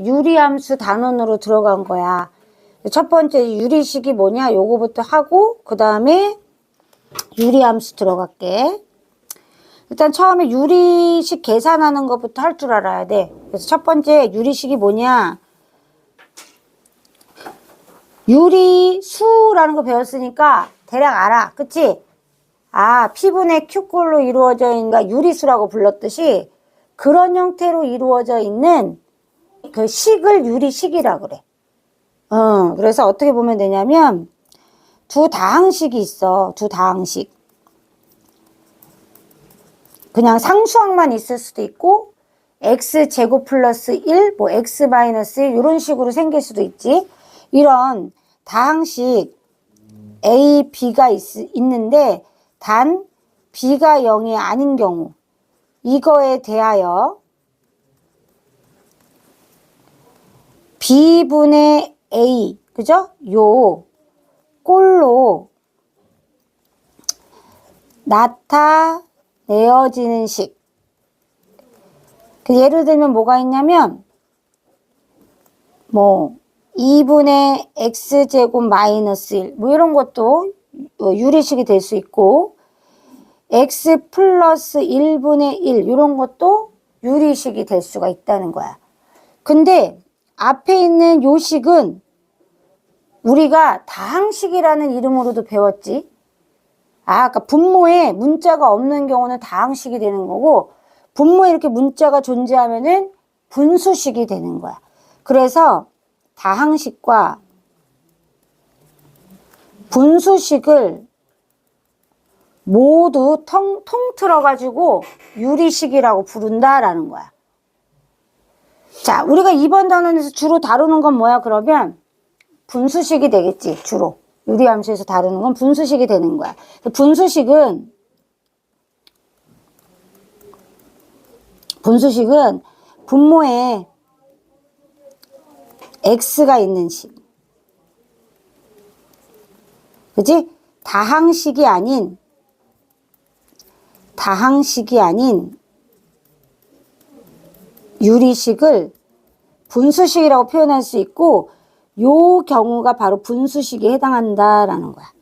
유리함수 단원으로 들어간 거야. 첫 번째 유리식이 뭐냐 요거부터 하고 그 다음에 유리함수 들어갈게. 일단 처음에 유리식 계산하는 것부터 할 줄 알아야 돼. 그래서 첫 번째 유리식이 뭐냐, 유리수라는 거 배웠으니까 대략 알아. 그치? 아, P분의 Q꼴로 이루어져 있는 유리수라고 불렀듯이 그런 형태로 이루어져 있는 그 식을 유리식이라 그래. 그래서 어떻게 보면 되냐면 두 다항식이 있어. 두 다항식. 그냥 상수항만 있을 수도 있고 x제곱 플러스 1, 뭐 x 마이너스 1 이런 식으로 생길 수도 있지. 이런 다항식 a, b가 있는데 단 b가 0이 아닌 경우 이거에 대하여 b분의 a, 그죠? 요 꼴로 나타내어지는 식. 예를 들면 뭐가 있냐면 뭐 2분의 x제곱 마이너스 1 뭐 이런 것도 유리식이 될 수 있고 x 플러스 1분의 1 이런 것도 유리식이 될 수가 있다는 거야. 근데 앞에 있는 요 식은 우리가 다항식이라는 이름으로도 배웠지. 아까 분모에 문자가 없는 경우는 다항식이 되는 거고 분모에 이렇게 문자가 존재하면은 분수식이 되는 거야. 그래서 다항식과 분수식을 모두 통틀어 가지고 유리식이라고 부른다라는 거야. 자, 우리가 이번 단원에서 주로 다루는 건 뭐야? 그러면 분수식이 되겠지. 주로 유리함수에서 다루는 건 분수식이 되는 거야. 분수식은 분모에 x가 있는 식. 그치? 다항식이 아닌 유리식을 분수식이라고 표현할 수 있고 요 경우가 바로 분수식에 해당한다라는 거야.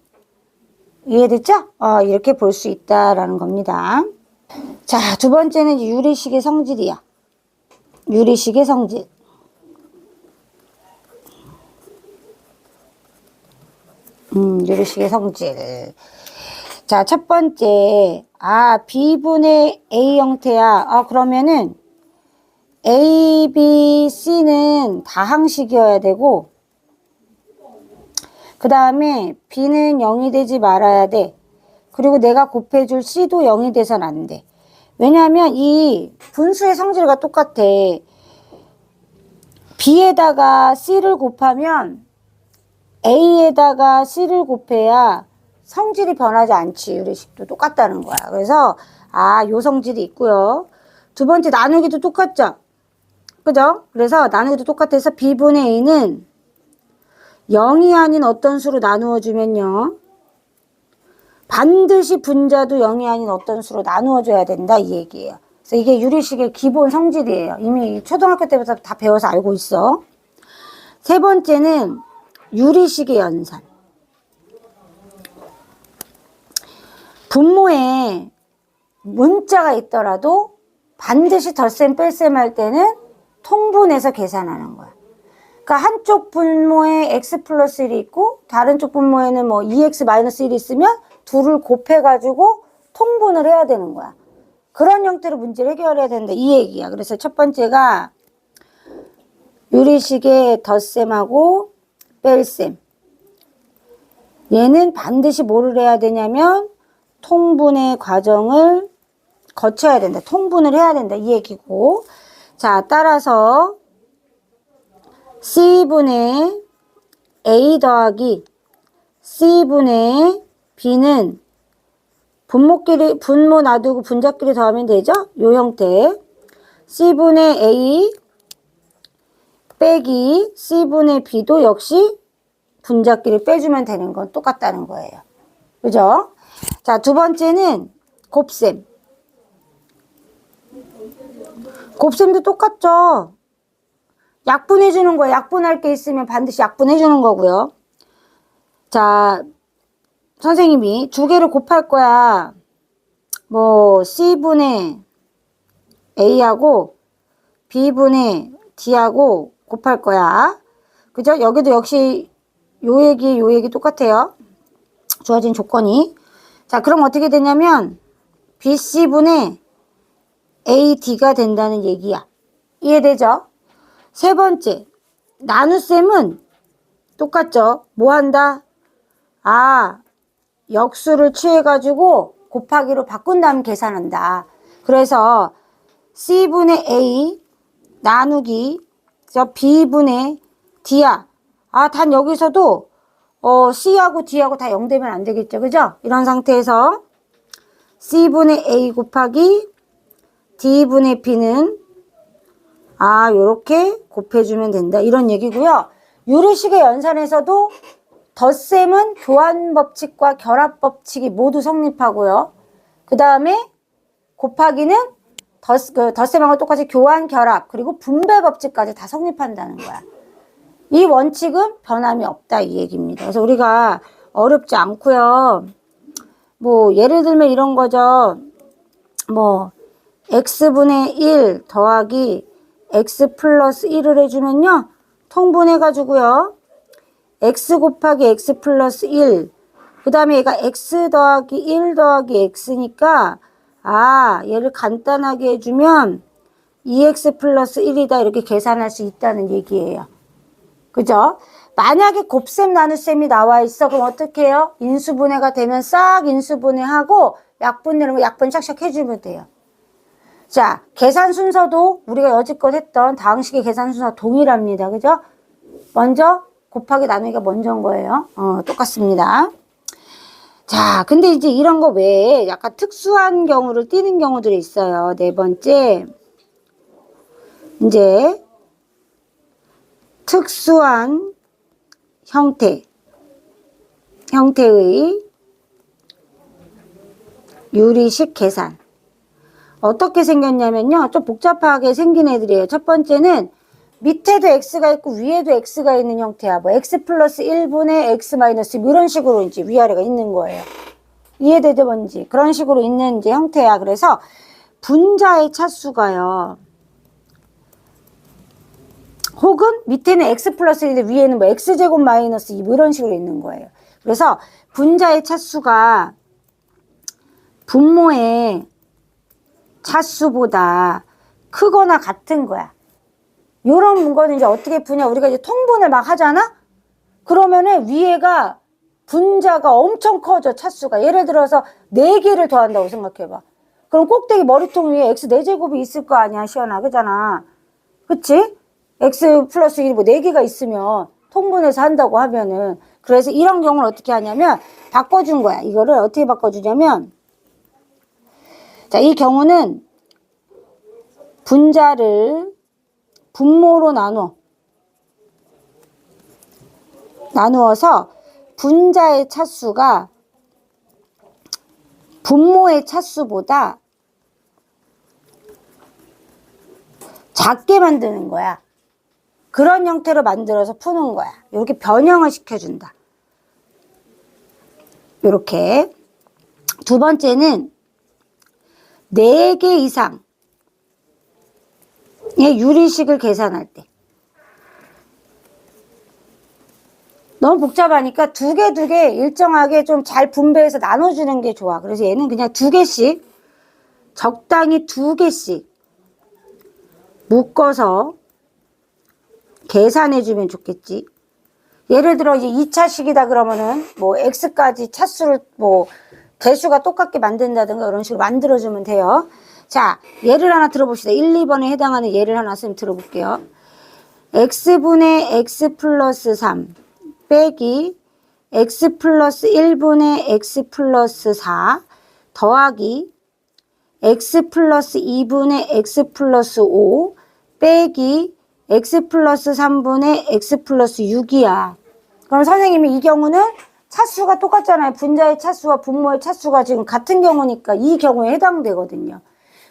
이해됐죠? 이렇게 볼 수 있다라는 겁니다. 자, 두 번째는 유리식의 성질이야. 유리식의 성질. 유리식의 성질. 자, 첫 번째. B분의 A 형태야. 그러면은 A, B, C는 다항식이어야 되고 그 다음에 B는 0이 되지 말아야 돼. 그리고 내가 곱해줄 C도 0이 돼선 안 돼. 왜냐하면 이 분수의 성질과 똑같아. B에다가 C를 곱하면 A에다가 C를 곱해야 성질이 변하지 않지. 유리식도 똑같다는 거야. 그래서 요 성질이 있고요. 두 번째 나누기도 똑같죠? 그죠? 그래서 나누기도 똑같아서 B분의 A는 0이 아닌 어떤 수로 나누어 주면요 반드시 분자도 0이 아닌 어떤 수로 나누어 줘야 된다 이 얘기예요. 그래서 이게 유리식의 기본 성질이에요. 이미 초등학교 때부터 다 배워서 알고 있어. 세 번째는 유리식의 연산. 분모에 문자가 있더라도 반드시 덧셈 뺄셈 할 때는 통분해서 계산하는 거야. 그러니까 한쪽 분모에 x 플러스 1이 있고 다른 쪽 분모에는 뭐 2x 마이너스 1이 있으면 둘을 곱해가지고 통분을 해야 되는 거야. 그런 형태로 문제를 해결해야 된다 이 얘기야. 그래서 첫 번째가 유리식의 덧셈하고 뺄셈. 얘는 반드시 뭐를 해야 되냐면 통분의 과정을 거쳐야 된다. 통분을 해야 된다 이 얘기고. 자, 따라서 C분의 A 더하기 C분의 B는 분모 놔두고 분자끼리 더하면 되죠? 요 형태. C분의 A 빼기 C분의 B도 역시 분자끼리 빼주면 되는 건 똑같다는 거예요. 그죠? 자, 두 번째는 곱셈. 곱셈도 똑같죠? 약분해 주는 거예요. 약분할 게 있으면 반드시 약분해 주는 거고요. 자, 선생님이 두 개를 곱할 거야. 뭐 C분의 A하고 B분의 D하고 곱할 거야. 그죠? 여기도 역시 요 얘기 똑같아요. 주어진 조건이. 자, 그럼 어떻게 되냐면 BC분의 AD가 된다는 얘기야. 이해되죠? 세 번째, 나눗셈은 똑같죠? 뭐 한다? 아, 역수를 취해가지고 곱하기로 바꾼 다음 계산한다. 그래서 C분의 A 나누기 저 B분의 D야. 아, 단 여기서도 C하고 D하고 다 0 되면 안 되겠죠. 그죠? 이런 상태에서 C분의 A 곱하기 D분의 B는 요렇게 곱해주면 된다. 이런 얘기고요. 유리식의 연산에서도 덧셈은 교환법칙과 결합법칙이 모두 성립하고요. 그 다음에 곱하기는 덧셈하고 똑같이 교환, 결합, 그리고 분배법칙까지 다 성립한다는 거야. 이 원칙은 변함이 없다 이 얘기입니다. 그래서 우리가 어렵지 않고요. 뭐 예를 들면 이런 거죠. 뭐 x분의 1 더하기 x 플러스 1을 해주면요. 통분해가지고요. x 곱하기 x 플러스 1. 그 다음에 얘가 x 더하기 1 더하기 x니까 얘를 간단하게 해주면 2x 플러스 1이다 이렇게 계산할 수 있다는 얘기예요. 그죠? 만약에 곱셈 나눗셈이 나와 있어. 그럼 어떻게 해요? 인수분해가 되면 싹 인수분해하고 약분 내는 거 약분 샥샥 해주면 돼요. 자, 계산 순서도 우리가 여지껏 했던 다항식의 계산 순서 동일합니다. 그죠? 먼저 곱하기 나누기가 먼저인 거예요. 똑같습니다. 자, 근데 이제 이런 거 외에 약간 특수한 경우를 띠는 경우들이 있어요. 네 번째, 이제 특수한 형태의 유리식 계산. 어떻게 생겼냐면요. 좀 복잡하게 생긴 애들이에요. 첫 번째는 밑에도 x가 있고 위에도 x가 있는 형태야. 뭐 x 플러스 1분의 x 마이너스 이런 식으로 이제 위아래가 있는 거예요. 이해되죠 뭔지? 그런 식으로 있는 이제 형태야. 그래서 분자의 차수가요. 혹은 밑에는 x 플러스 1인데 위에는 뭐 x제곱 마이너스 2 뭐 이런 식으로 있는 거예요. 그래서 분자의 차수가 분모의 차수보다 크거나 같은 거야. 요런 문거는 이제 어떻게 푸냐. 우리가 이제 통분을 막 하잖아? 그러면은 위에가 분자가 엄청 커져, 차수가. 예를 들어서 4개를 더한다고 생각해봐. 그럼 꼭대기 머리통 위에 x 4제곱이 있을 거 아니야, 시연아. 그잖아. 그치? x 플러스 1이 뭐 4개가 있으면 통분해서 한다고 하면은. 그래서 이런 경우는 어떻게 하냐면 바꿔준 거야. 이거를 어떻게 바꿔주냐면 자, 이 경우는 분자를 분모로 나누어서 분자의 차수가 분모의 차수보다 작게 만드는 거야. 그런 형태로 만들어서 푸는 거야. 이렇게 변형을 시켜준다. 이렇게. 두 번째는 4개 이상의 유리식을 계산할 때. 너무 복잡하니까 두 개 일정하게 좀 잘 분배해서 나눠주는 게 좋아. 그래서 얘는 그냥 2개씩, 적당히 2개씩 묶어서 계산해주면 좋겠지. 예를 들어 이제 2차식이다 그러면은 뭐 x까지 차수를 뭐 개수가 똑같게 만든다든가 이런 식으로 만들어주면 돼요. 자, 예를 하나 들어봅시다. 1, 2번에 해당하는 예를 하나 쌤 들어볼게요. x분의 x 플러스 3 빼기 x 플러스 1분의 x 플러스 4 더하기 x 플러스 2분의 x 플러스 5 빼기 x 플러스 3분의 x 플러스 6이야. 그럼 선생님이 이 경우는 차수가 똑같잖아요. 분자의 차수와 분모의 차수가 지금 같은 경우니까 이 경우에 해당되거든요.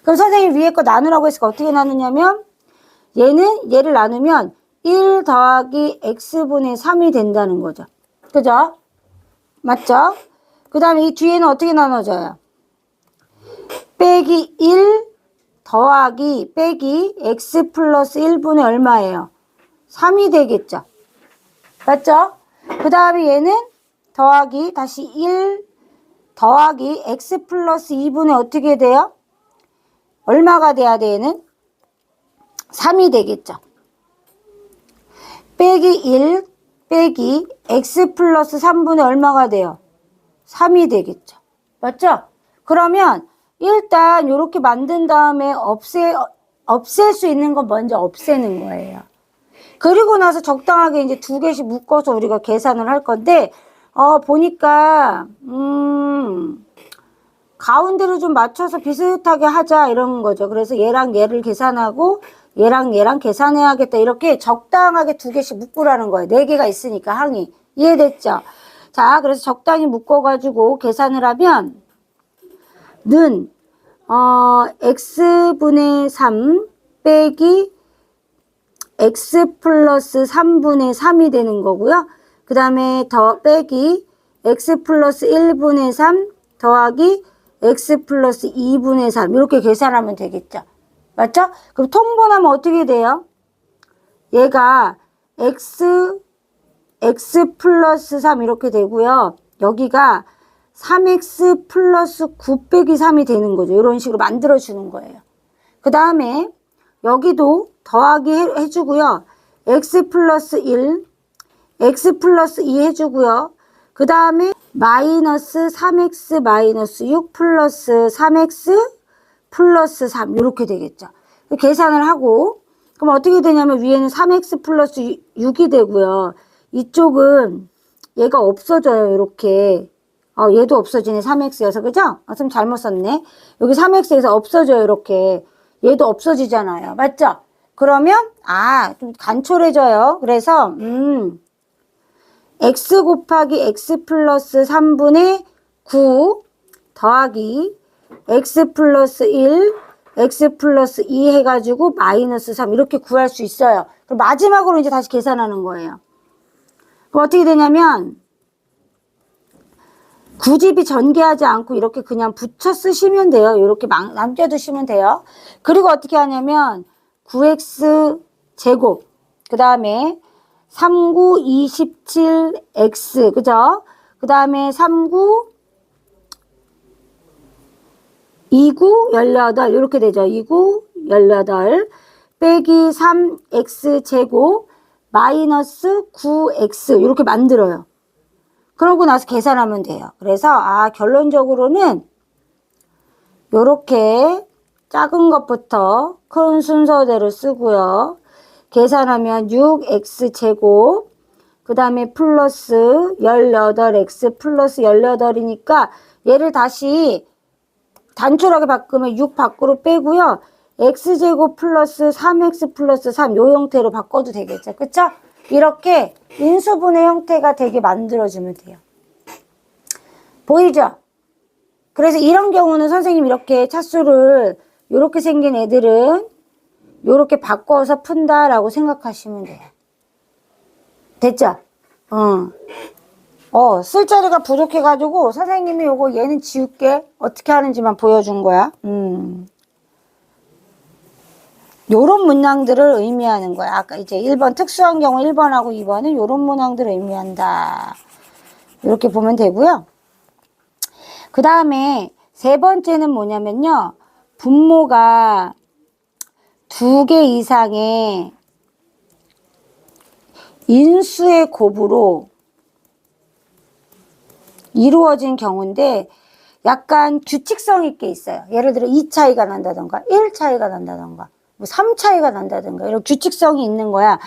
그럼 선생님 위에 거 나누라고 했으니까 어떻게 나누냐면 얘를 나누면 1 더하기 x분의 3이 된다는 거죠. 그죠? 맞죠? 그 다음에 이 뒤에는 어떻게 나눠져요? 빼기 1 더하기 빼기 x 플러스 1분의 얼마예요? 3이 되겠죠. 맞죠? 그 다음에 얘는 더하기 다시 1 더하기 x 플러스 2분의 어떻게 돼요? 얼마가 돼야 돼 얘는? 3이 되겠죠. 빼기 1 빼기 x 플러스 3분의 얼마가 돼요? 3이 되겠죠. 맞죠? 그러면 일단 이렇게 만든 다음에 없앨 수 있는 건 먼저 없애는 거예요. 그리고 나서 적당하게 이제 두 개씩 묶어서 우리가 계산을 할 건데, 보니까, 가운데를 좀 맞춰서 비슷하게 하자, 이런 거죠. 그래서 얘랑 얘를 계산하고, 얘랑 얘랑 계산해야겠다. 이렇게 적당하게 두 개씩 묶으라는 거예요. 네 개가 있으니까, 항이. 이해됐죠? 자, 그래서 적당히 묶어가지고 계산을 하면, 는, x분의 3 빼기 x 플러스 3분의 3이 되는 거고요. 그 다음에 더 빼기 x 플러스 1분의 3 더하기 x 플러스 2분의 3 이렇게 계산하면 되겠죠. 맞죠? 그럼 통분하면 어떻게 돼요? 얘가 x 플러스 3 이렇게 되고요. 여기가 3x 플러스 9 빼기 3이 되는 거죠. 이런 식으로 만들어주는 거예요. 그 다음에 여기도 더하기 해주고요. x 플러스 1, x 플러스 2 해주고요. 그 다음에 마이너스 3x 마이너스 6 플러스 3x 플러스 3 이렇게 되겠죠. 계산을 하고 그럼 어떻게 되냐면 위에는 3x 플러스 6이 되고요. 이쪽은 얘가 없어져요. 이렇게. 얘도 없어지네. 3x여서. 그죠? 좀 잘못 썼네. 여기 3x에서 없어져요. 이렇게. 얘도 없어지잖아요. 맞죠? 그러면 좀 간촐해져요. 그래서 x 곱하기 x 플러스 3분의 9 더하기 x 플러스 1 x 플러스 2 해가지고 마이너스 3 이렇게 구할 수 있어요. 그럼 마지막으로 이제 다시 계산하는 거예요. 그럼 어떻게 되냐면 구집이 전개하지 않고 이렇게 그냥 붙여 쓰시면 돼요. 이렇게 남겨두시면 돼요. 그리고 어떻게 하냐면 9x 제곱 그 다음에 39 27x 그죠? 그 다음에 39 29 18 이렇게 되죠. 29 18 빼기 3x 제곱 마이너스 9x 이렇게 만들어요. 그러고 나서 계산하면 돼요. 그래서 결론적으로는 요렇게 작은 것부터 큰 순서대로 쓰고요. 계산하면 6x 제곱 그 다음에 플러스 18x 플러스 18이니까 얘를 다시 단촐하게 바꾸면 6 밖으로 빼고요. x제곱 플러스 3x 플러스 3 요 형태로 바꿔도 되겠죠. 그쵸? 이렇게 인수분해 형태가 되게 만들어주면 돼요. 보이죠? 그래서 이런 경우는 선생님 이렇게 차수를 이렇게 생긴 애들은 이렇게 바꿔서 푼다라고 생각하시면 돼요. 됐죠? 쓸 자리가 부족해가지고 선생님이 요거 얘는 지울게 어떻게 하는지만 보여준 거야. 요런 문항들을 의미하는 거야. 아까 이제 1번 특수한 경우 1번하고 2번은 요런 문항들을 의미한다. 이렇게 보면 되고요. 그 다음에 세 번째는 뭐냐면요. 분모가 2개 이상의 인수의 곱으로 이루어진 경우인데 약간 규칙성 있게 있어요. 예를 들어 2 차이가 난다던가 1 차이가 난다던가 3 차이가 난다던가 이런 규칙성이 있는 거야.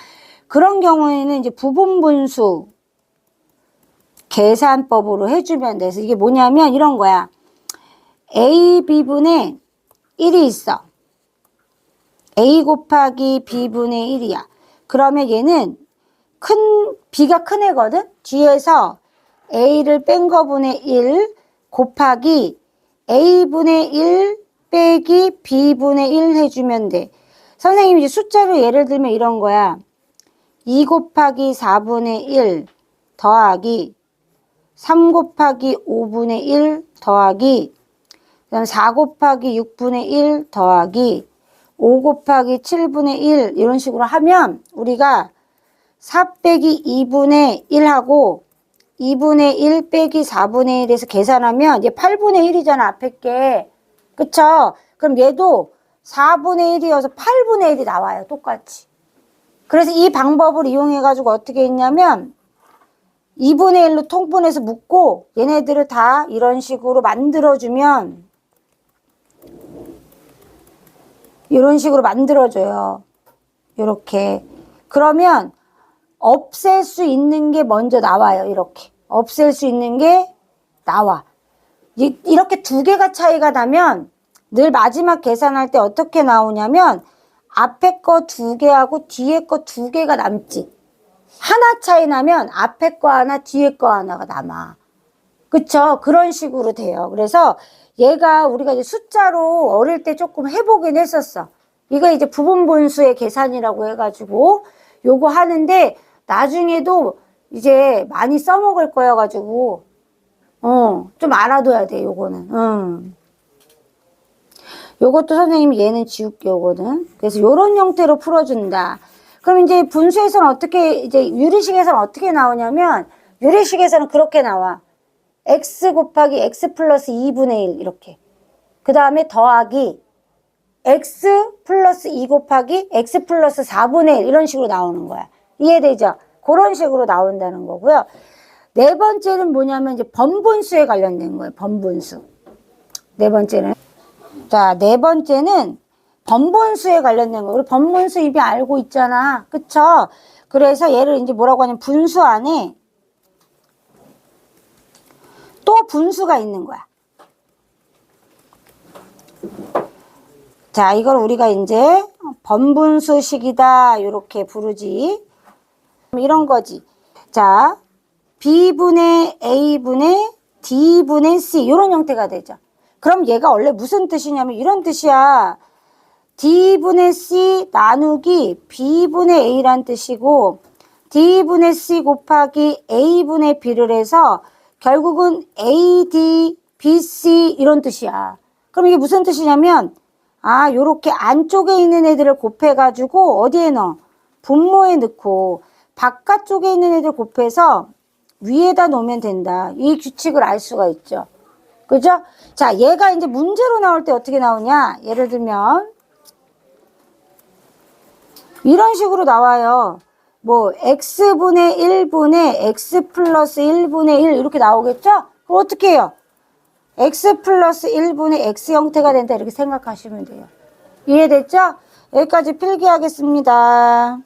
그런 경우에는 이제 부분분수 계산법으로 해주면 돼서 이게 뭐냐면 이런 거야. a b분의 1이 있어. a 곱하기 b분의 1이야. 그러면 얘는 b가 큰 애거든. 뒤에서 a를 뺀 거분의 1 곱하기 a분의 1 빼기 b분의 1 해주면 돼. 선생님이 이제 숫자로 예를 들면 이런 거야. 2 곱하기 4분의 1 더하기 3 곱하기 5분의 1 더하기 그다음 4 곱하기 6분의 1 더하기 5 곱하기 7분의 1 이런 식으로 하면 우리가 4 빼기 2분의 1하고 2분의 1 빼기 4분의 1에서 계산하면 얘 8분의 1이잖아 앞에 게. 그쵸? 그럼 얘도 4분의 1이어서 8분의 1이 나와요. 똑같이. 그래서 이 방법을 이용해 가지고 어떻게 했냐면 2분의 1로 통분해서 묶고 얘네들을 다 이런 식으로 만들어주면 이런 식으로 만들어줘요. 이렇게. 그러면 없앨 수 있는 게 먼저 나와요. 이렇게. 없앨 수 있는 게 나와. 이렇게 두 개가 차이가 나면 늘 마지막 계산할 때 어떻게 나오냐면 앞에 거 두 개하고 뒤에 거 두 개가 남지. 하나 차이 나면 앞에 거 하나, 뒤에 거 하나가 남아. 그쵸? 그런 식으로 돼요. 그래서 얘가 우리가 이제 숫자로 어릴 때 조금 해보긴 했었어. 이거 이제 부분분수의 계산이라고 해가지고 요거 하는데 나중에도 이제 많이 써먹을 거여가지고 좀 알아둬야 돼 요거는. 요것도 선생님이 얘는 지울게 요거는. 그래서 요런 형태로 풀어준다. 그럼 이제 분수에서는 어떻게 이제 유리식에서는 어떻게 나오냐면 유리식에서는 그렇게 나와. x 곱하기 x 플러스 2분의 1 이렇게. 그 다음에 더하기 x 플러스 2 곱하기 x 플러스 4분의 1 이런 식으로 나오는 거야. 이해되죠? 그런 식으로 나온다는 거고요. 네 번째는 뭐냐면 이제 번분수에 관련된 거예요. 번분수. 네 번째는. 자, 네 번째는 번분수에 관련된 거. 우리 번분수 이미 알고 있잖아. 그쵸? 그래서 얘를 이제 뭐라고 하냐면 분수 안에 또 분수가 있는 거야. 자, 이걸 우리가 이제 번분수식이다. 이렇게 부르지. 이런 거지. 자, B분의 A분의 D분의 C 이런 형태가 되죠. 그럼 얘가 원래 무슨 뜻이냐면 이런 뜻이야. D분의 C 나누기 B분의 A란 뜻이고 D분의 C 곱하기 A분의 B를 해서 결국은 AD, BC 이런 뜻이야. 그럼 이게 무슨 뜻이냐면 요렇게 안쪽에 있는 애들을 곱해가지고 어디에 넣어? 분모에 넣고 바깥쪽에 있는 애들 곱해서 위에다 놓으면 된다. 이 규칙을 알 수가 있죠. 그죠? 자, 얘가 이제 문제로 나올 때 어떻게 나오냐? 예를 들면 이런 식으로 나와요. 뭐 x분의 1분의 x 플러스 1분의 1 이렇게 나오겠죠? 그럼 어떻게 해요? x 플러스 1분의 x 형태가 된다 이렇게 생각하시면 돼요. 이해됐죠? 여기까지 필기하겠습니다.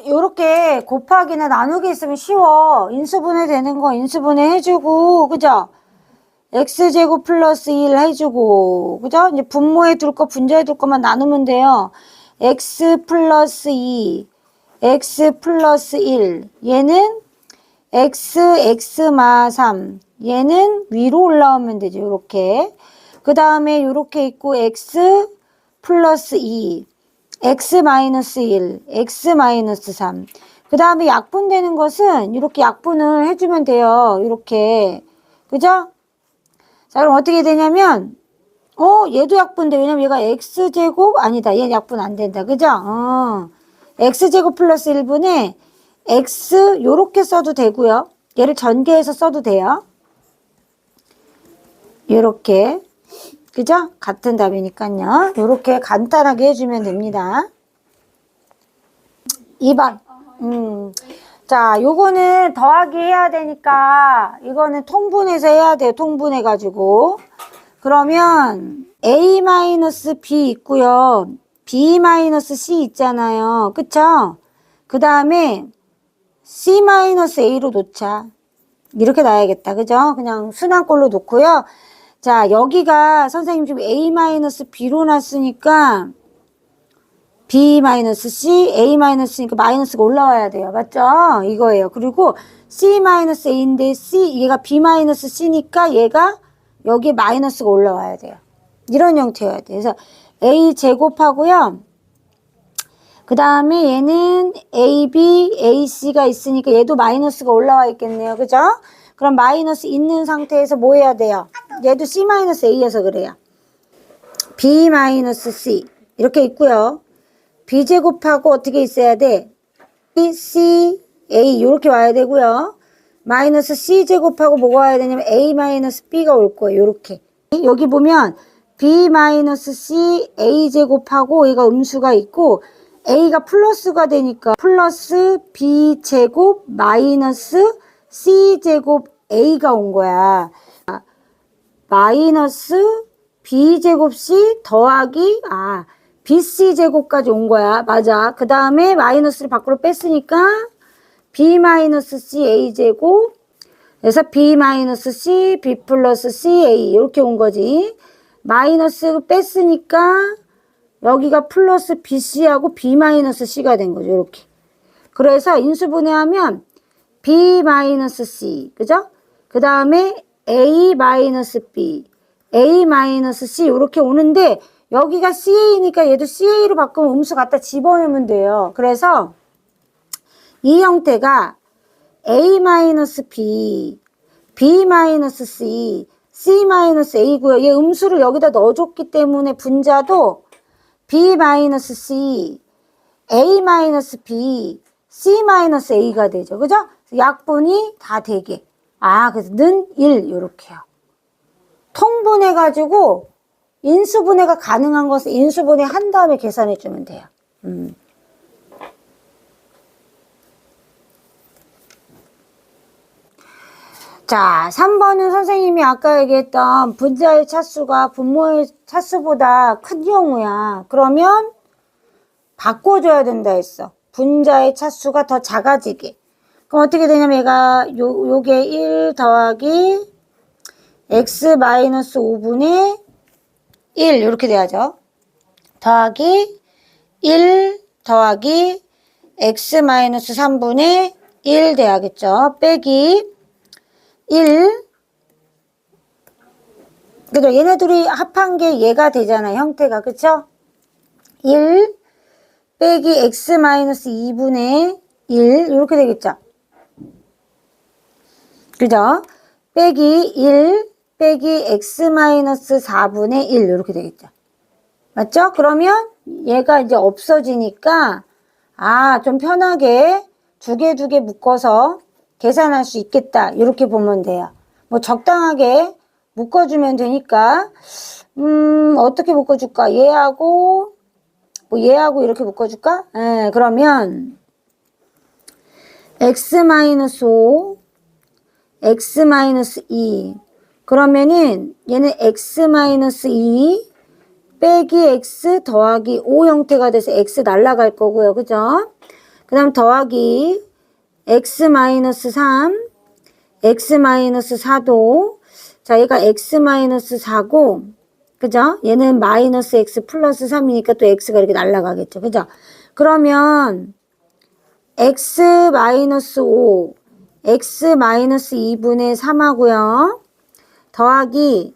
요렇게 곱하기나 나누기 있으면 쉬워. 인수분해 되는 거 인수분해 해주고, 그죠? x제곱 플러스 1 해주고, 그죠? 이제 분모에 둘 거, 분자에 둘 것만 나누면 돼요. x 플러스 2, x 플러스 1. 얘는 x 마3. 얘는 위로 올라오면 되죠. 요렇게. 그 다음에 요렇게 있고, x 플러스 2. x 마이너스 1, x 마이너스 3. 그 다음에 약분되는 것은 이렇게 약분을 해주면 돼요. 이렇게. 그죠? 자, 그럼 어떻게 되냐면, 얘도 약분돼. 왜냐면 얘가 x제곱, 아니다. 얘 약분 안 된다. 그죠? x제곱 플러스 1분의 x, 요렇게 써도 되고요. 얘를 전개해서 써도 돼요. 요렇게. 그죠? 같은 답이니까요. 요렇게 간단하게 해주면 됩니다. 2번. 자, 요거는 더하기 해야 되니까, 이거는 통분해서 해야 돼요. 통분해가지고. 그러면, A-B 있고요. B-C 있잖아요. 그쵸? 그 다음에, C-A로 놓자. 이렇게 놔야겠다. 그죠? 그냥 순환꼴로 놓고요. 자, 여기가 선생님 지금 A-B로 놨으니까 B-C, A-C니까 마이너스가 올라와야 돼요. 맞죠? 이거예요. 그리고 C-A인데 얘가 B-C니까 얘가 여기에 마이너스가 올라와야 돼요. 이런 형태여야 돼요. 그래서 A 제곱하고요. 그 다음에 얘는 AB, AC가 있으니까 얘도 마이너스가 올라와 있겠네요. 그죠? 그럼 마이너스 있는 상태에서 뭐 해야 돼요? 얘도 C-A여서 그래요. B-C 이렇게 있고요. B제곱하고 어떻게 있어야 돼? B, C, A 이렇게 와야 되고요. 마이너스 C제곱하고 뭐가 와야 되냐면 A-B가 올 거예요. 이렇게. 여기 보면 B-C, A제곱하고 얘가 음수가 있고 A가 플러스가 되니까 플러스 B제곱 마이너스 C제곱 A가 온 거야. 마이너스 B제곱 C 더하기 BC제곱까지 온 거야. 맞아. 그 다음에 마이너스를 밖으로 뺐으니까 B-C A제곱 그래서 B-C B 플러스 C A 이렇게 온 거지. 마이너스 뺐으니까 여기가 플러스 BC하고 B-C가 된 거죠. 이렇게. 그래서 인수분해하면 B-C 그죠? 그 다음에 A-B A-C 이렇게 오는데 여기가 CA니까 얘도 CA로 바꾸면 음수 갖다 집어넣으면 돼요. 그래서 이 형태가 A-B, B-C, C-A고요. 얘 음수를 여기다 넣어줬기 때문에 분자도 B-C, A-B, C-A가 되죠. 그죠? 약분이 다 되게. 그래서 는 1 이렇게요. 통분해가지고 인수분해가 가능한 것을 인수분해 한 다음에 계산해 주면 돼요. 자, 3번은 선생님이 아까 얘기했던 분자의 차수가 분모의 차수보다 큰 경우야. 그러면 바꿔줘야 된다 했어. 분자의 차수가 더 작아지게. 그럼 어떻게 되냐면 얘가 요게 1 더하기 x-5분의 1 이렇게 돼야죠. 더하기 1 더하기 x-3분의 1 돼야겠죠. 빼기 1 그죠? 얘네들이 합한 게 얘가 되잖아. 형태가. 그쵸? 1 빼기 x-2분의 1 이렇게 되겠죠. 그죠? 빼기 1 빼기 x-4분의 1 이렇게 되겠죠. 맞죠? 그러면 얘가 이제 없어지니까 좀 편하게 두 개 묶어서 계산할 수 있겠다. 이렇게 보면 돼요. 뭐 적당하게 묶어주면 되니까 어떻게 묶어줄까? 얘하고 얘하고 이렇게 묶어줄까? 그러면 x-5 x-2 그러면은 얘는 x-2 빼기 x 더하기 5 형태가 돼서 x 날라갈 거고요. 그죠? 그 다음 더하기 x-3 x-4도 자 얘가 x-4고 그죠? 얘는 마이너스 x 플러스 3이니까 또 x가 이렇게 날라가겠죠. 그죠? 그러면 x-5 x-2분의 3하고요. 더하기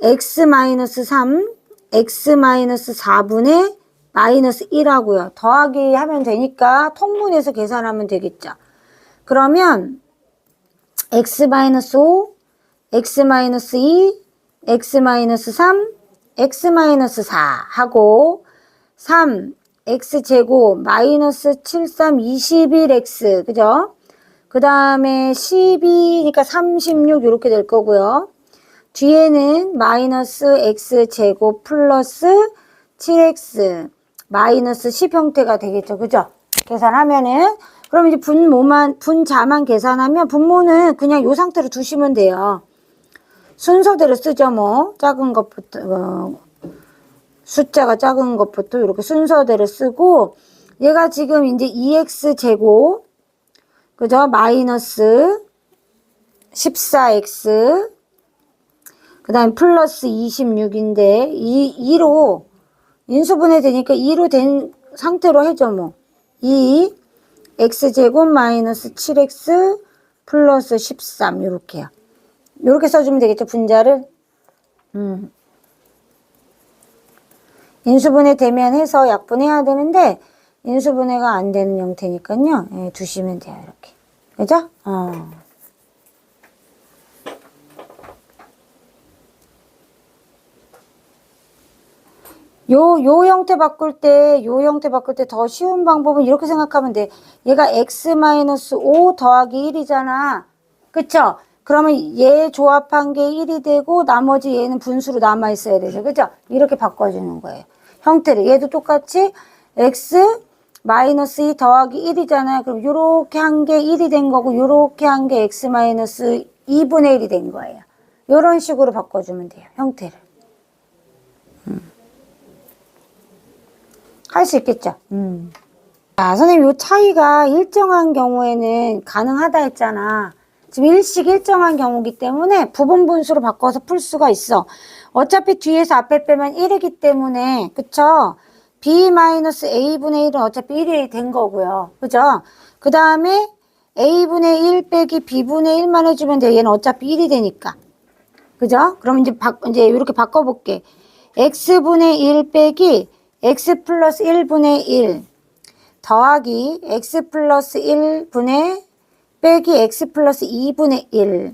x-3 x-4분의 마이너스 1하고요. 더하기 하면 되니까 통분해서 계산하면 되겠죠. 그러면 x-5 x-2 x-3 x-4 하고 3 x제곱 마이너스 73 21x 그죠? 그 다음에 12니까 36 이렇게 될 거고요. 뒤에는 마이너스 x제곱 플러스 7x 마이너스 10 형태가 되겠죠. 그죠? 계산하면은 그럼 이제 분자만 계산하면 분모는 그냥 요 상태로 두시면 돼요. 순서대로 쓰죠. 뭐 작은 것부터 숫자가 작은 것부터 이렇게 순서대로 쓰고 얘가 지금 이제 2x제곱 그죠? 마이너스 14x 그 다음 플러스 26인데 2로 인수분해 되니까 2로 된 상태로 해줘 뭐. 2 x제곱 마이너스 7x 플러스 13 요렇게요. 요렇게 써주면 되겠죠, 분자를. 인수분해 되면 해서 약분해야 되는데 인수분해가 안 되는 형태니까요. 예, 두시면 돼요, 이렇게. 그죠? 요 형태 바꿀 때 더 쉬운 방법은 이렇게 생각하면 돼. 얘가 x-5 더하기 1이잖아. 그쵸? 그러면 얘 조합한 게 1이 되고 나머지 얘는 분수로 남아있어야 되죠. 그죠? 이렇게 바꿔주는 거예요. 형태를. 얘도 똑같이 x-2 더하기 1이잖아요. 그럼 요렇게 한 게 1이 된 거고 요렇게 한 게 x-2분의 1이 된 거예요. 요런 식으로 바꿔주면 돼요. 형태를. 할 수 있겠죠. 자, 선생님, 요 차이가 일정한 경우에는 가능하다 했잖아. 지금 일식 일정한 경우기 때문에 부분 분수로 바꿔서 풀 수가 있어. 어차피 뒤에서 앞에 빼면 1이기 때문에, 그쵸? b-a분의 1은 어차피 1이 된 거고요. 그죠? 그 다음에 a분의 1 빼기 b분의 1만 해주면 돼. 얘는 어차피 1이 되니까. 그죠? 그럼 이제 이렇게 바꿔볼게. x분의 1 빼기 x 플러스 1분의 1 더하기 x 플러스 1분의 빼기 x 플러스 2분의 1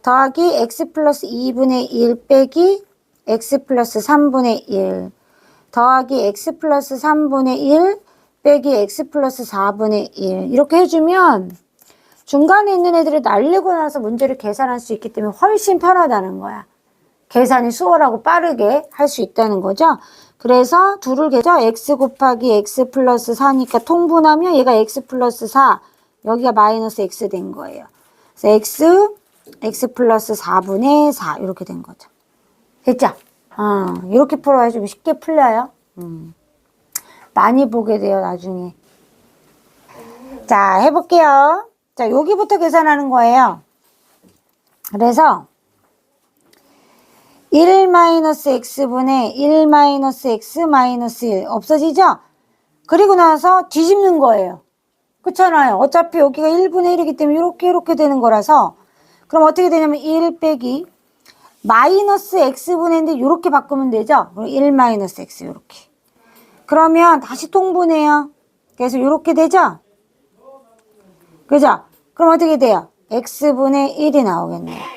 더하기 x 플러스 2분의 1 빼기 x 플러스 3분의 1 더하기 x 플러스 3분의 1 빼기 x 플러스 4분의 1 이렇게 해주면 중간에 있는 애들을 날리고 나서 문제를 계산할 수 있기 때문에 훨씬 편하다는 거야. 계산이 수월하고 빠르게 할 수 있다는 거죠. 그래서 둘을 계죠. x 곱하기 x 플러스 4니까 통분하면 얘가 x 플러스 4 여기가 마이너스 x 된 거예요. 그래서 x 플러스 4분의 4 이렇게 된 거죠. 됐죠? 이렇게 풀어야지 쉽게 풀려요. 많이 보게 돼요 나중에. 자 해볼게요. 자 여기부터 계산하는 거예요. 그래서 1-x분의 1-x-1 없어지죠? 그리고 나서 뒤집는 거예요. 그렇잖아요. 어차피 여기가 1분의 1이기 때문에 이렇게 되는 거라서 그럼 어떻게 되냐면 1 빼기 마이너스 x분의 1인데 이렇게 바꾸면 되죠? 1-x 이렇게. 그러면 다시 통분해요. 그래서 이렇게 되죠? 그죠? 그럼 어떻게 돼요? x분의 1이 나오겠네요.